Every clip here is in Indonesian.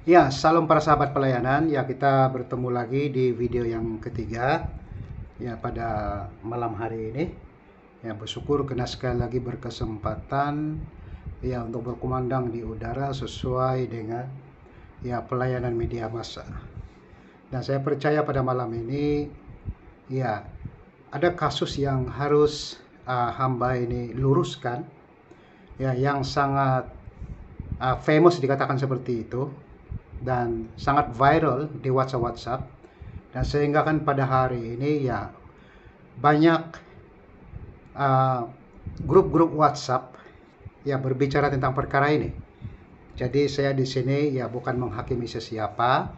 Ya, salam para sahabat pelayanan. Ya, kita bertemu lagi di video yang ketiga. Ya, pada malam hari ini. Ya, bersyukur karena sekali lagi berkesempatan ya untuk berkumandang di udara sesuai dengan ya pelayanan media massa. Dan saya percaya pada malam ini ya ada kasus yang harus hamba ini luruskan ya yang sangat famous dikatakan seperti itu dan sangat viral di WhatsApp dan sehingga kan pada hari ini ya banyak grup-grup WhatsApp ya berbicara tentang perkara ini. Jadi saya di sini ya bukan menghakimi sesiapa,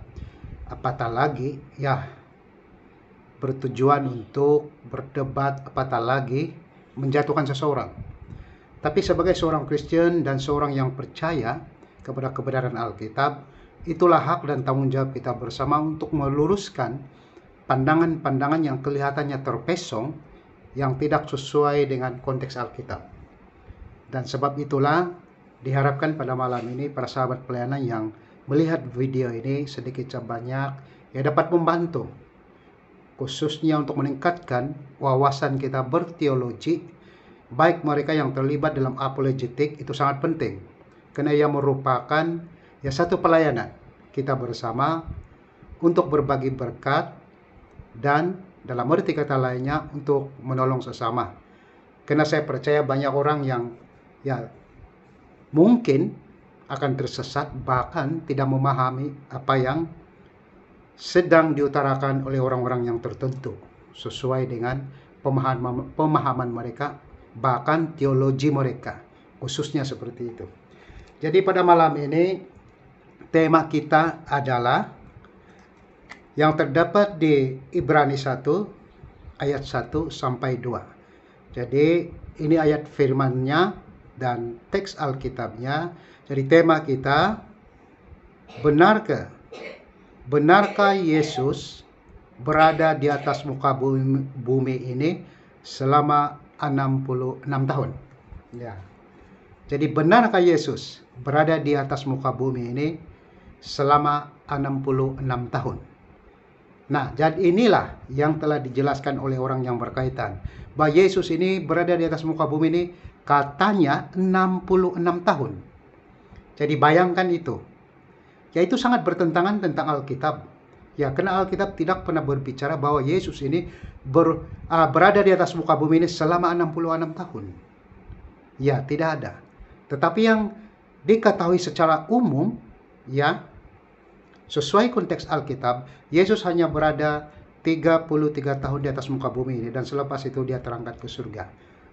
apatah lagi ya bertujuan untuk berdebat, apatah lagi menjatuhkan seseorang. Tapi sebagai seorang Kristen dan seorang yang percaya kepada kebenaran Alkitab, itulah hak dan tanggung jawab kita bersama untuk meluruskan pandangan-pandangan yang kelihatannya terpesong yang tidak sesuai dengan konteks Alkitab. Dan sebab itulah diharapkan pada malam ini para sahabat pelayanan yang melihat video ini sedikit sebanyak ya dapat membantu khususnya untuk meningkatkan wawasan kita berteologi, baik mereka yang terlibat dalam apologetik itu sangat penting karena ia merupakan ya satu pelayanan kita bersama untuk berbagi berkat dan dalam arti kata lainnya untuk menolong sesama. Karena saya percaya banyak orang yang ya mungkin akan tersesat bahkan tidak memahami apa yang sedang diutarakan oleh orang-orang yang tertentu sesuai dengan pemahaman mereka bahkan teologi mereka khususnya seperti itu. Jadi pada malam ini tema kita adalah yang terdapat di Ibrani 1 ayat 1 sampai 2. Jadi ini ayat firman-Nya dan teks Alkitabnya. Jadi tema kita, benarkah Yesus berada di atas muka bumi ini selama 66 tahun? Ya. Jadi benarkah Yesus berada di atas muka bumi ini selama 66 tahun? Nah, jadi inilah yang telah dijelaskan oleh orang yang berkaitan. Bahwa Yesus ini berada di atas muka bumi ini katanya 66 tahun. Jadi bayangkan itu. Ya itu sangat bertentangan tentang Alkitab. Ya, karena Alkitab tidak pernah berbicara bahwa Yesus ini berada di atas muka bumi ini selama 66 tahun. Ya, tidak ada. Tetapi yang diketahui secara umum, ya, sesuai konteks Alkitab, Yesus hanya berada 33 tahun di atas muka bumi ini dan selepas itu dia terangkat ke surga.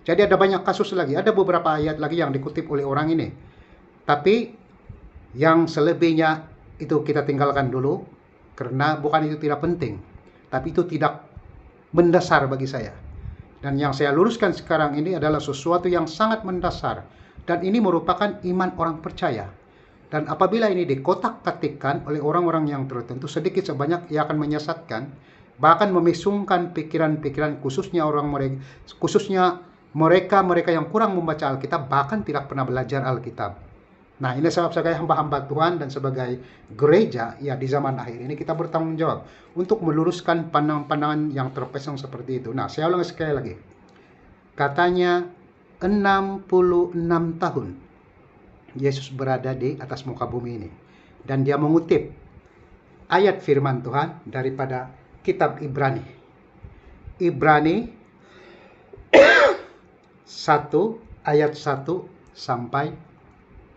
Jadi ada banyak kasus lagi, ada beberapa ayat lagi yang dikutip oleh orang ini. Tapi yang selebihnya itu kita tinggalkan dulu karena bukan itu tidak penting, tapi itu tidak mendasar bagi saya. Dan yang saya luruskan sekarang ini adalah sesuatu yang sangat mendasar dan ini merupakan iman orang percaya. Dan apabila ini dikotak-katikkan oleh orang-orang yang tertentu, sedikit sebanyak ia akan menyesatkan, bahkan memisungkan pikiran-pikiran khususnya mereka yang kurang membaca Alkitab, bahkan tidak pernah belajar Alkitab. Nah, ini sebab sebagai hamba-hamba Tuhan dan sebagai gereja ya di zaman akhir ini kita bertanggung jawab untuk meluruskan pandangan-pandangan yang terpesong seperti itu. Nah, saya ulang sekali lagi. Katanya 66 tahun Yesus berada di atas muka bumi ini. Dan dia mengutip ayat firman Tuhan daripada kitab Ibrani. Ibrani 1 ayat 1 sampai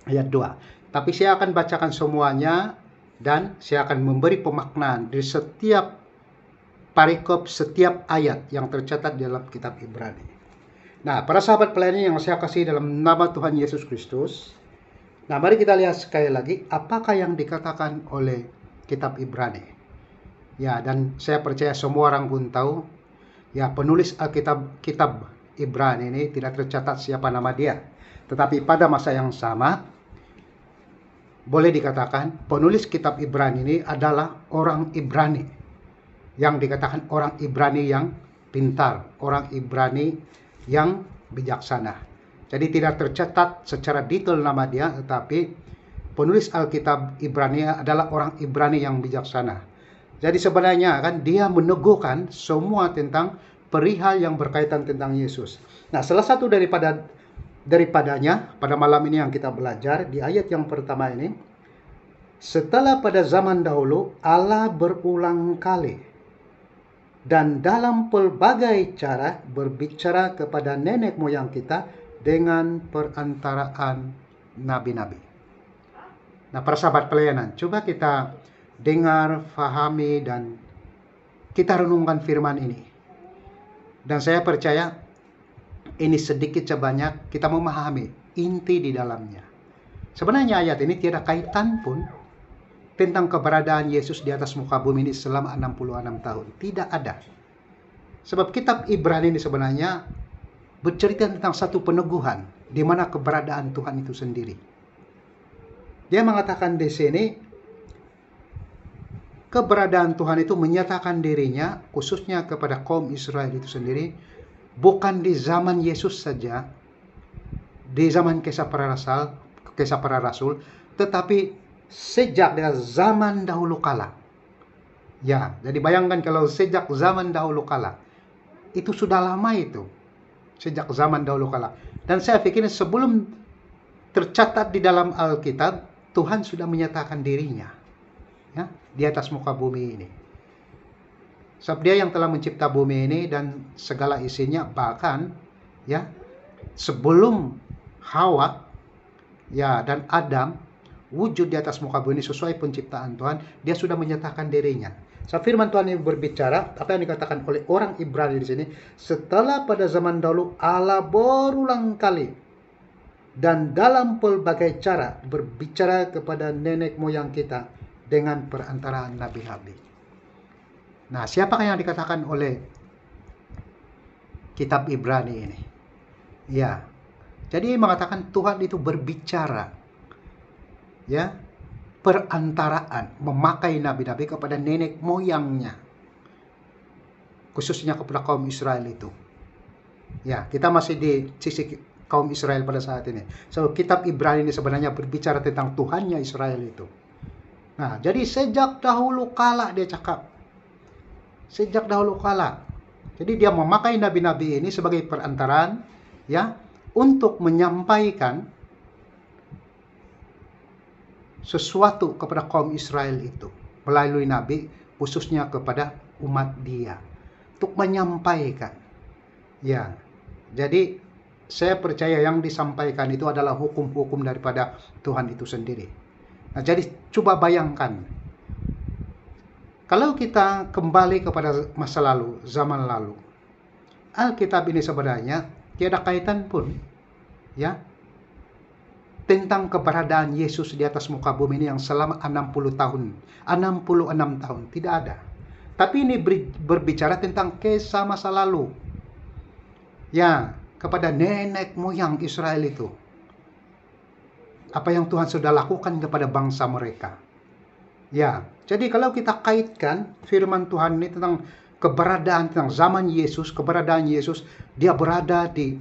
ayat 2. Tapi saya akan bacakan semuanya dan saya akan memberi pemaknaan di setiap parikop, setiap ayat yang tercatat dalam kitab Ibrani. Nah, para sahabat pelayanan yang saya kasih dalam nama Tuhan Yesus Kristus, nah, mari kita lihat sekali lagi apakah yang dikatakan oleh kitab Ibrani. Ya, dan saya percaya semua orang pun tahu, ya penulis kitab Ibrani ini tidak tercatat siapa nama dia. Tetapi pada masa yang sama, boleh dikatakan penulis kitab Ibrani ini adalah orang Ibrani. Yang dikatakan orang Ibrani yang pintar, orang Ibrani yang bijaksana. Jadi tidak tercatat secara detail nama dia, tetapi penulis Alkitab Ibrani adalah orang Ibrani yang bijaksana. Jadi sebenarnya kan dia meneguhkan semua tentang perihal yang berkaitan tentang Yesus. Nah, salah satu daripadanya pada malam ini yang kita belajar di ayat yang pertama ini, setelah pada zaman dahulu Allah berulang kali dan dalam pelbagai cara berbicara kepada nenek moyang kita dengan perantaraan nabi-nabi. Nah, para sahabat pelayanan, coba kita dengar, fahami, dan kita renungkan firman ini. Dan saya percaya ini sedikit sebanyak kita memahami inti di dalamnya. Sebenarnya ayat ini tiada kaitan pun tentang keberadaan Yesus di atas muka bumi ini selama 66 tahun. Tidak ada. Sebab kitab Ibrani ini sebenarnya bercerita tentang satu peneguhan di mana keberadaan Tuhan itu sendiri. Dia mengatakan di sini keberadaan Tuhan itu menyatakan dirinya khususnya kepada kaum Israel itu sendiri, bukan di zaman Yesus saja, di zaman kisah para rasul, tetapi sejak dari zaman dahulu kala. Ya, jadi bayangkan kalau sejak zaman dahulu kala, itu sudah lama itu, sejak zaman dahulu kala. Dan saya pikir sebelum tercatat di dalam Alkitab, Tuhan sudah menyatakan dirinya, ya, di atas muka bumi ini. Sebab dia yang telah mencipta bumi ini dan segala isinya, bahkan ya sebelum Hawa ya dan Adam wujud di atas muka bumi ini sesuai penciptaan Tuhan, dia sudah menyatakan dirinya. So, firman Tuhan ini berbicara apa yang dikatakan oleh orang Ibrani di sini, setelah pada zaman dahulu Allah berulang kali dan dalam pelbagai cara berbicara kepada nenek moyang kita dengan perantaraan nabi-nabi. Nah, siapakah yang dikatakan oleh kitab Ibrani ini? Ya, jadi mengatakan Tuhan itu berbicara, ya, perantaraan, memakai nabi-nabi kepada nenek moyangnya, khususnya kepada kaum Israel itu. Ya, kita masih di sisi kaum Israel pada saat ini. So, kitab Ibrani ini sebenarnya berbicara tentang Tuhannya Israel itu. Nah, jadi sejak dahulu kala dia cakap. Sejak dahulu kala. Jadi dia memakai nabi-nabi ini sebagai perantaraan, ya, untuk menyampaikan sesuatu kepada kaum Israel itu melalui nabi, khususnya kepada umat dia, untuk menyampaikan. Ya, jadi saya percaya yang disampaikan itu adalah hukum-hukum daripada Tuhan itu sendiri. Nah, jadi coba bayangkan, kalau kita kembali kepada masa lalu, zaman lalu, Alkitab ini sebenarnya tiada kaitan pun, ya, tentang keberadaan Yesus di atas muka bumi ini yang selama 66 tahun, tidak ada. Tapi ini berbicara tentang kisah masa lalu, ya, kepada nenek moyang Israel itu. Apa yang Tuhan sudah lakukan kepada bangsa mereka. Ya, jadi kalau kita kaitkan firman Tuhan ini tentang keberadaan, tentang zaman Yesus, keberadaan Yesus, dia berada di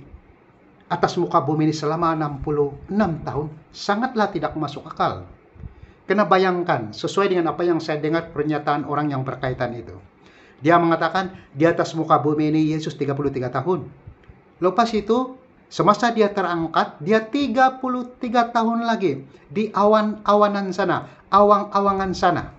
atas muka bumi ini selama 66 tahun, sangatlah tidak masuk akal. Karena bayangkan, sesuai dengan apa yang saya dengar pernyataan orang yang berkaitan itu. Dia mengatakan, di atas muka bumi ini Yesus 33 tahun. Lepas itu, semasa dia terangkat, dia 33 tahun lagi di awan-awanan sana, awang-awangan sana.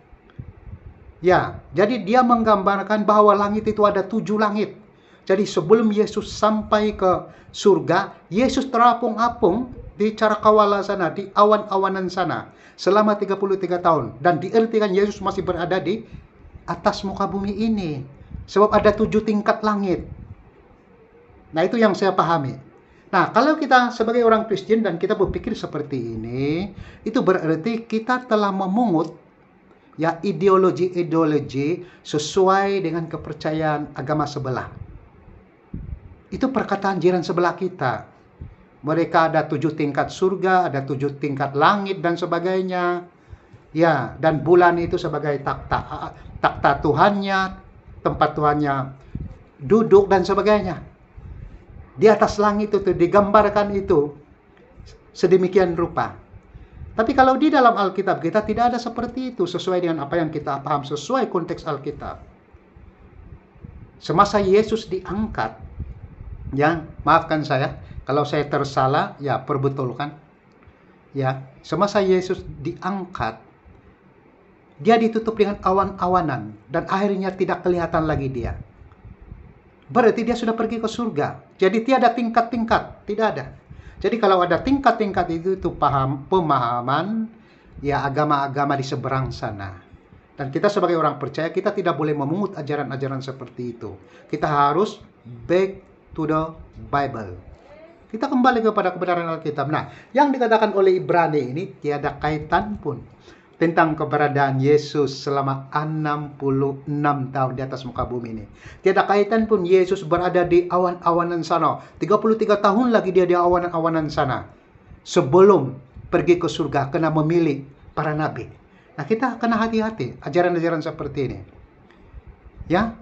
Ya, jadi dia menggambarkan bahwa langit itu ada 7 langit. Jadi sebelum Yesus sampai ke surga, Yesus terapung-apung di Carakawala sana, di awan-awanan sana, selama 33 tahun. Dan diartikan Yesus masih berada di atas muka bumi ini. Sebab ada 7 tingkat langit. Nah, itu yang saya pahami. Nah, kalau kita sebagai orang Kristen dan kita berpikir seperti ini, itu berarti kita telah memungut, ya, ideologi sesuai dengan kepercayaan agama sebelah. Itu perkataan jiran sebelah kita. Mereka ada 7 tingkat surga, ada 7 tingkat langit dan sebagainya. Ya, dan bulan itu sebagai takhta Tuhannya, tempat Tuhannya duduk dan sebagainya. Di atas langit itu digambarkan itu sedemikian rupa. Tapi kalau di dalam Alkitab kita tidak ada seperti itu, sesuai dengan apa yang kita paham, sesuai konteks Alkitab. Semasa Yesus diangkat, ya, maafkan saya, kalau saya tersalah, ya perbetulkan. Ya, semasa Yesus diangkat, dia ditutup dengan awan-awanan, dan akhirnya tidak kelihatan lagi dia. Berarti dia sudah pergi ke surga. Jadi tiada tingkat-tingkat, tidak ada. Jadi kalau ada tingkat-tingkat itu pemahaman ya agama-agama di seberang sana. Dan kita sebagai orang percaya, kita tidak boleh memungut ajaran-ajaran seperti itu. Kita harus back to the Bible. Kita kembali kepada kebenaran Alkitab. Nah, yang dikatakan oleh Ibrani ini tiada kaitan pun tentang keberadaan Yesus selama 66 tahun di atas muka bumi ini. Tiada kaitan pun Yesus berada di awan-awanan sana. 33 tahun lagi dia di awan-awanan sana. Sebelum pergi ke surga, kena memilih para nabi. Nah, kita kena hati-hati ajaran-ajaran seperti ini. Ya,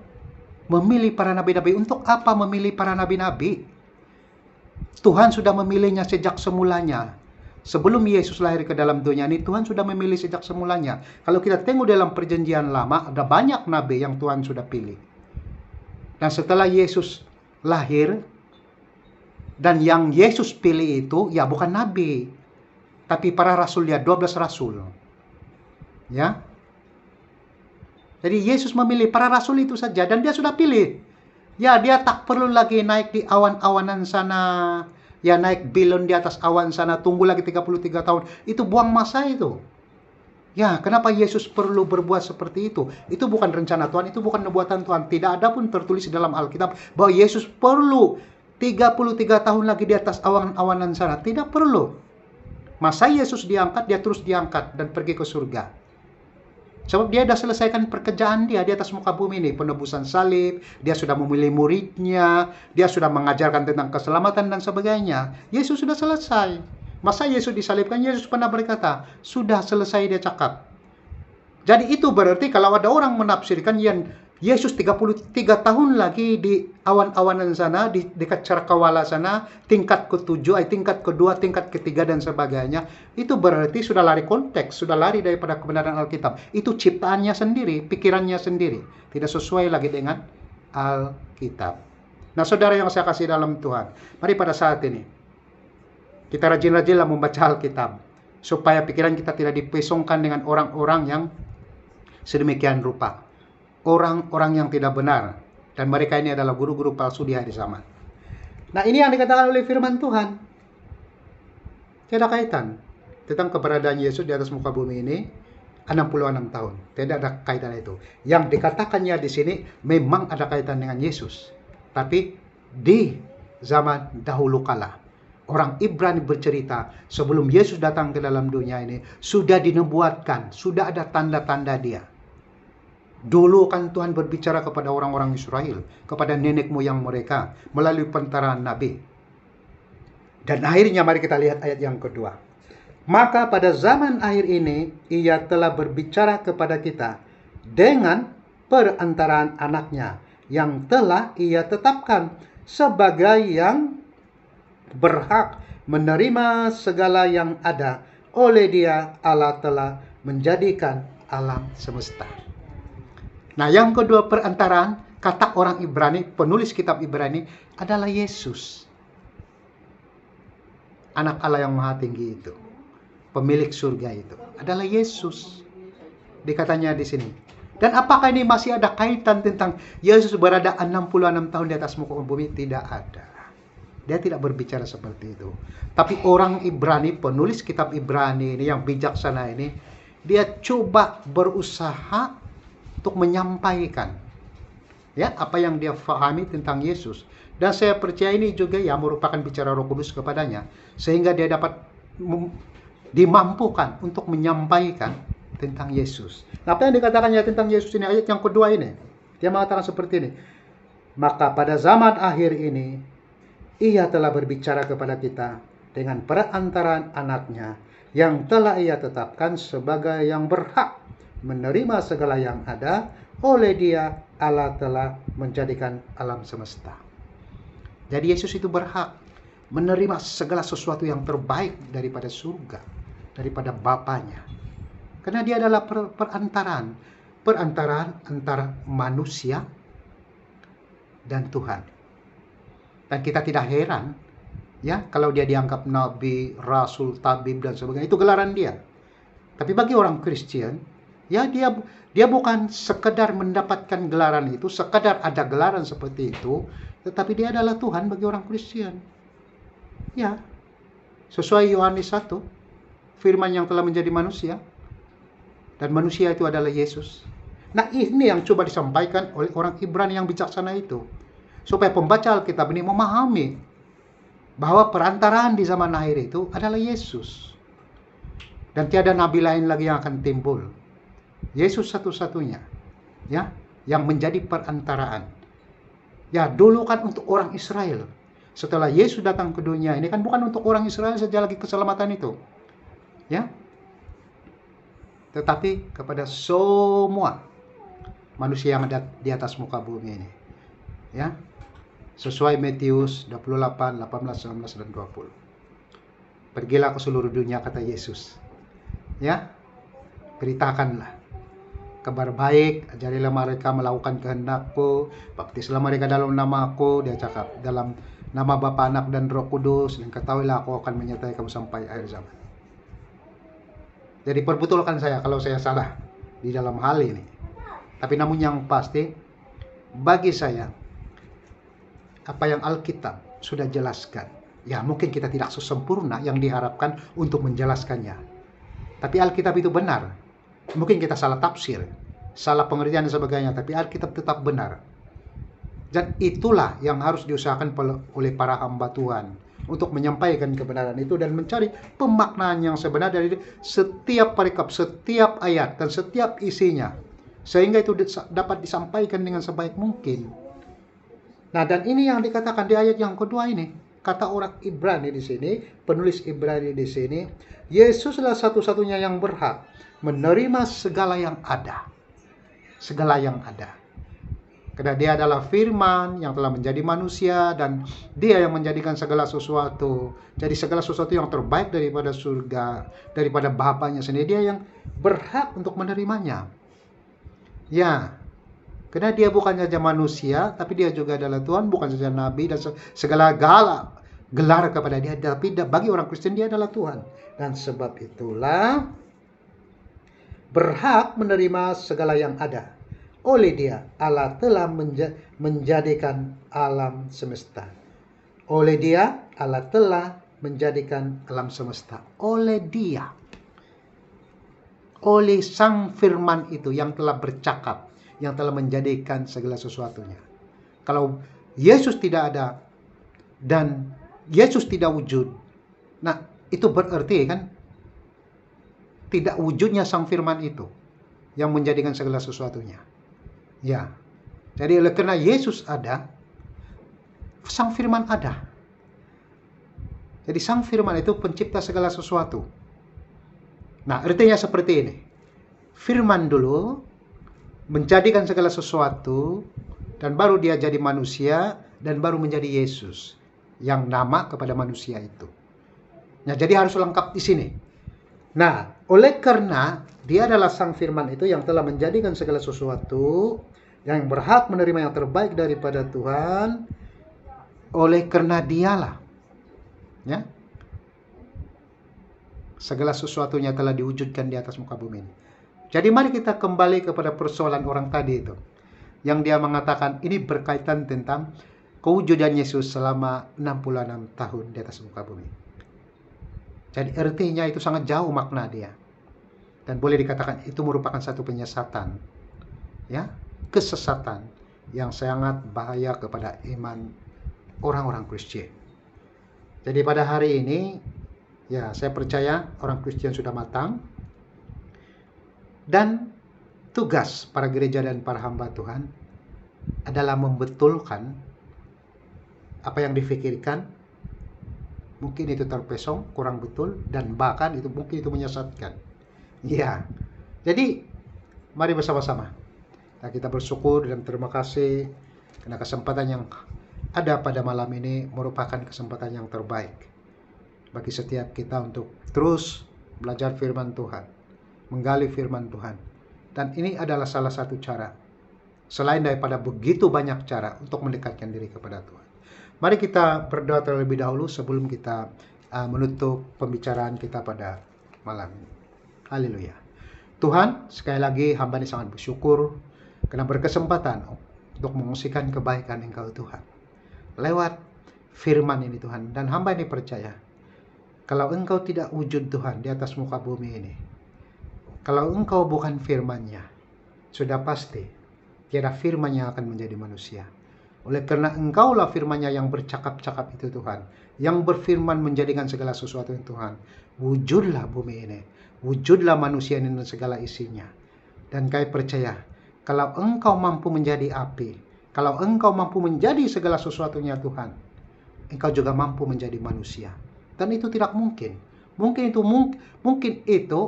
memilih para nabi-nabi. Untuk apa memilih para nabi-nabi? Tuhan sudah memilihnya sejak semulanya. Sebelum Yesus lahir ke dalam dunia ini, Tuhan sudah memilih sejak semulanya. Kalau kita tengok dalam perjanjian lama, ada banyak nabi yang Tuhan sudah pilih. Dan setelah Yesus lahir, dan yang Yesus pilih itu, ya bukan nabi, tapi para rasul, ya 12 rasul. Ya. Jadi Yesus memilih para rasul itu saja, dan dia sudah pilih. Ya, dia tak perlu lagi naik di awan-awanan sana, ya naik bilon di atas awan sana, tunggu lagi 33 tahun. Itu buang masa itu. Ya, kenapa Yesus perlu berbuat seperti itu? Itu bukan rencana Tuhan, itu bukan nubuatan Tuhan. Tidak ada pun tertulis di dalam Alkitab bahwa Yesus perlu 33 tahun lagi di atas awan-awanan sana. Tidak perlu. Masa Yesus diangkat, dia terus diangkat dan pergi ke surga. Sebab dia sudah selesaikan pekerjaan dia di atas muka bumi ini. Penebusan salib, dia sudah memilih muridnya, dia sudah mengajarkan tentang keselamatan dan sebagainya. Yesus sudah selesai. Masa Yesus disalibkan, Yesus pernah berkata, sudah selesai, dia cakap. Jadi itu berarti kalau ada orang menafsirkan yang Yesus 33 tahun lagi di awan-awanan sana, di dekat Cakrawala sana, tingkat ke-7, tingkat kedua, tingkat ketiga, dan sebagainya. Itu berarti sudah lari konteks, sudah lari daripada kebenaran Alkitab. Itu ciptaannya sendiri, pikirannya sendiri. Tidak sesuai lagi dengan Alkitab. Nah, saudara yang saya kasih dalam Tuhan, mari pada saat ini, kita rajin-rajinlah membaca Alkitab, supaya pikiran kita tidak dipesongkan dengan orang-orang yang sedemikian rupa. Orang-orang yang tidak benar. Dan mereka ini adalah guru-guru palsu di hari zaman. Nah, ini yang dikatakan oleh firman Tuhan. Tidak kaitan tentang keberadaan Yesus di atas muka bumi ini 66 tahun. Tidak ada kaitan itu. Yang dikatakannya di sini memang ada kaitan dengan Yesus. Tapi di zaman dahulu kala, orang Ibrani bercerita sebelum Yesus datang ke dalam dunia ini, sudah dinubuatkan, sudah ada tanda-tanda dia. Dulu kan Tuhan berbicara kepada orang-orang Israel, kepada nenek moyang mereka, melalui perantaraan Nabi. Dan akhirnya mari kita lihat ayat yang kedua. Maka pada zaman akhir ini, ia telah berbicara kepada kita dengan perantaraan anaknya, yang telah ia tetapkan sebagai yang berhak menerima segala yang ada. Oleh dia Allah telah menjadikan alam semesta. Nah, yang kedua perantaraan, kata orang Ibrani, penulis kitab Ibrani, adalah Yesus. Anak Allah yang maha tinggi itu. Pemilik surga itu. Adalah Yesus. Dikatanya di sini. Dan apakah ini masih ada kaitan tentang Yesus berada 66 tahun di atas muka bumi? Tidak ada. Dia tidak berbicara seperti itu. Tapi orang Ibrani, penulis kitab Ibrani ini yang bijaksana ini, dia coba berusaha untuk menyampaikan ya apa yang dia fahami tentang Yesus. Dan saya percaya ini juga ya merupakan bicara Roh Kudus kepadanya, sehingga dia dapat dimampukan untuk menyampaikan tentang Yesus. Nah, apa yang dikatakannya tentang Yesus ini, ayat yang kedua ini, dia mengatakan seperti ini. Maka pada zaman akhir ini, ia telah berbicara kepada kita dengan perantaraan anaknya, yang telah ia tetapkan sebagai yang berhak menerima segala yang ada. Oleh dia Allah telah menjadikan alam semesta. Jadi Yesus itu berhak menerima segala sesuatu yang terbaik daripada surga. daripada Bapanya. Karena dia adalah perantaraan antara manusia dan Tuhan. Dan kita tidak heran ya kalau dia dianggap nabi, rasul, tabib dan sebagainya. Itu gelaran dia. Tapi bagi orang Kristen, ya dia bukan sekedar mendapatkan gelaran itu, sekedar ada gelaran seperti itu, tetapi dia adalah Tuhan bagi orang Kristen. Ya, sesuai Yohanes 1, firman yang telah menjadi manusia, dan manusia itu adalah Yesus. Nah, ini yang coba disampaikan oleh orang Ibrani yang bijaksana itu, supaya pembaca Alkitab ini memahami bahwa perantaraan di zaman akhir itu adalah Yesus. Dan tiada nabi lain lagi yang akan timbul. Yesus satu-satunya, ya, yang menjadi perantaraan. Ya, dulu kan untuk orang Israel. Setelah Yesus datang ke dunia ini kan bukan untuk orang Israel saja lagi keselamatan itu. Ya. Tetapi kepada semua manusia yang ada di atas muka bumi ini. Ya. Sesuai Matius 28, 18, 19 dan 20. Pergilah ke seluruh dunia kata Yesus. Ya. Beritakanlah kabar baik, ajarilah mereka melakukan kehendakku, baptislah mereka dalam namaku, dia cakap, dalam nama Bapa, Anak dan Roh Kudus, dan ketahuilah aku akan menyertai kamu sampai akhir zaman. Jadi perbetulkan saya kalau saya salah di dalam hal ini. Tapi namun yang pasti, bagi saya, apa yang Alkitab sudah jelaskan, ya mungkin kita tidak sesempurna yang diharapkan untuk menjelaskannya. Tapi Alkitab itu benar. Mungkin kita salah tafsir, salah pengertian dan sebagainya, tapi Alkitab tetap benar. Dan itulah yang harus diusahakan oleh para hamba Tuhan untuk menyampaikan kebenaran itu dan mencari pemaknaan yang sebenar dari setiap perikop, setiap ayat, dan setiap isinya. Sehingga itu dapat disampaikan dengan sebaik mungkin. Nah, dan ini yang dikatakan di ayat yang kedua ini. Kata orang Ibrani di sini, penulis Ibrani di sini, Yesuslah satu-satunya yang berhak menerima segala yang ada. Segala yang ada. Karena dia adalah firman yang telah menjadi manusia dan dia yang menjadikan segala sesuatu. Jadi segala sesuatu yang terbaik daripada surga, daripada Bapanya sendiri, dia yang berhak untuk menerimanya. Ya, karena dia bukan saja manusia, tapi dia juga adalah Tuhan, bukan saja nabi dan segala gelar kepada dia, tapi bagi orang Kristen dia adalah Tuhan. Dan sebab itulah berhak menerima segala yang ada. Oleh dia, Allah telah menjadikan alam semesta. Oleh dia, Allah telah menjadikan alam semesta. Oleh dia. Oleh Sang Firman itu yang telah bercakap, yang telah menjadikan segala sesuatunya. Kalau Yesus tidak ada dan Yesus tidak wujud, nah itu berarti kan tidak wujudnya Sang Firman itu yang menjadikan segala sesuatunya. Ya, jadi oleh karena Yesus ada, Sang Firman ada. Jadi Sang Firman itu pencipta segala sesuatu. Nah, artinya seperti ini. Firman dulu menjadikan segala sesuatu, dan baru dia jadi manusia, dan baru menjadi Yesus yang nama kepada manusia itu. Nah, jadi harus lengkap di sini. Nah, oleh karena dia adalah Sang Firman itu yang telah menjadikan segala sesuatu, yang berhak menerima yang terbaik daripada Tuhan, oleh karena dialah, ya, segala sesuatunya telah diwujudkan di atas muka bumi ini. Jadi mari kita kembali kepada persoalan orang tadi itu, yang dia mengatakan ini berkaitan tentang kewujudan Yesus selama 66 tahun di atas muka bumi. Jadi artinya itu sangat jauh makna dia. Dan boleh dikatakan itu merupakan satu penyesatan. Ya, kesesatan yang sangat bahaya kepada iman orang-orang Kristen. Jadi pada hari ini, ya saya percaya orang Kristen sudah matang. Dan tugas para gereja dan para hamba Tuhan adalah membetulkan apa yang difikirkan. Mungkin itu terpesong, kurang betul, dan bahkan itu mungkin itu menyesatkan. Ya, jadi mari bersama-sama. Nah, kita bersyukur dan terima kasih karena kesempatan yang ada pada malam ini merupakan kesempatan yang terbaik bagi setiap kita untuk terus belajar firman Tuhan, menggali firman Tuhan. Dan ini adalah salah satu cara, selain daripada begitu banyak cara untuk mendekatkan diri kepada Tuhan. Mari kita berdoa terlebih dahulu sebelum kita menutup pembicaraan kita pada malam ini. Haleluya. Tuhan, sekali lagi hamba ini sangat bersyukur karena berkesempatan untuk mengungsikan kebaikan Engkau Tuhan lewat firman ini Tuhan. Dan hamba ini percaya, kalau Engkau tidak wujud Tuhan di atas muka bumi ini, kalau Engkau bukan firman-Nya, sudah pasti tiada firman yang akan menjadi manusia. Oleh karena Engkaulah firman-Nya yang bercakap-cakap itu Tuhan, yang berfirman menjadikan segala sesuatu yang Tuhan, wujudlah bumi ini, wujudlah manusia ini dan segala isinya. Dan kami percaya, kalau Engkau mampu menjadi api, kalau Engkau mampu menjadi segala sesuatunya Tuhan, Engkau juga mampu menjadi manusia. Dan itu tidak mungkin. Mungkin itu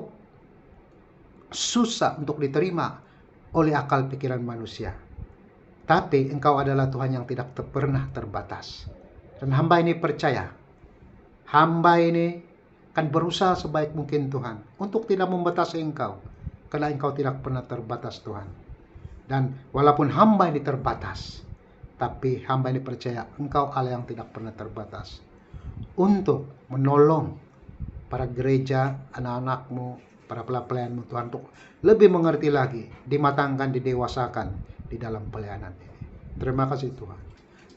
susah untuk diterima oleh akal pikiran manusia. Tapi Engkau adalah Tuhan yang tidak pernah terbatas. Dan hamba ini percaya, hamba ini akan berusaha sebaik mungkin Tuhan untuk tidak membatasi Engkau, karena Engkau tidak pernah terbatas Tuhan. Dan walaupun hamba ini terbatas, tapi hamba ini percaya Engkau Allah yang tidak pernah terbatas untuk menolong para gereja, anak-anak-Mu, para pelayan-Mu Tuhan, untuk lebih mengerti lagi, dimatangkan, didewasakan di dalam pelayanan ini. Terima kasih Tuhan.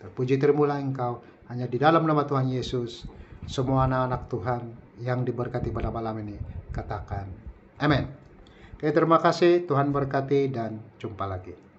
Terpuji termulah Engkau. Hanya di dalam nama Tuhan Yesus, semua anak-anak Tuhan yang diberkati pada malam ini katakan amin. Oke, terima kasih, Tuhan berkati dan jumpa lagi.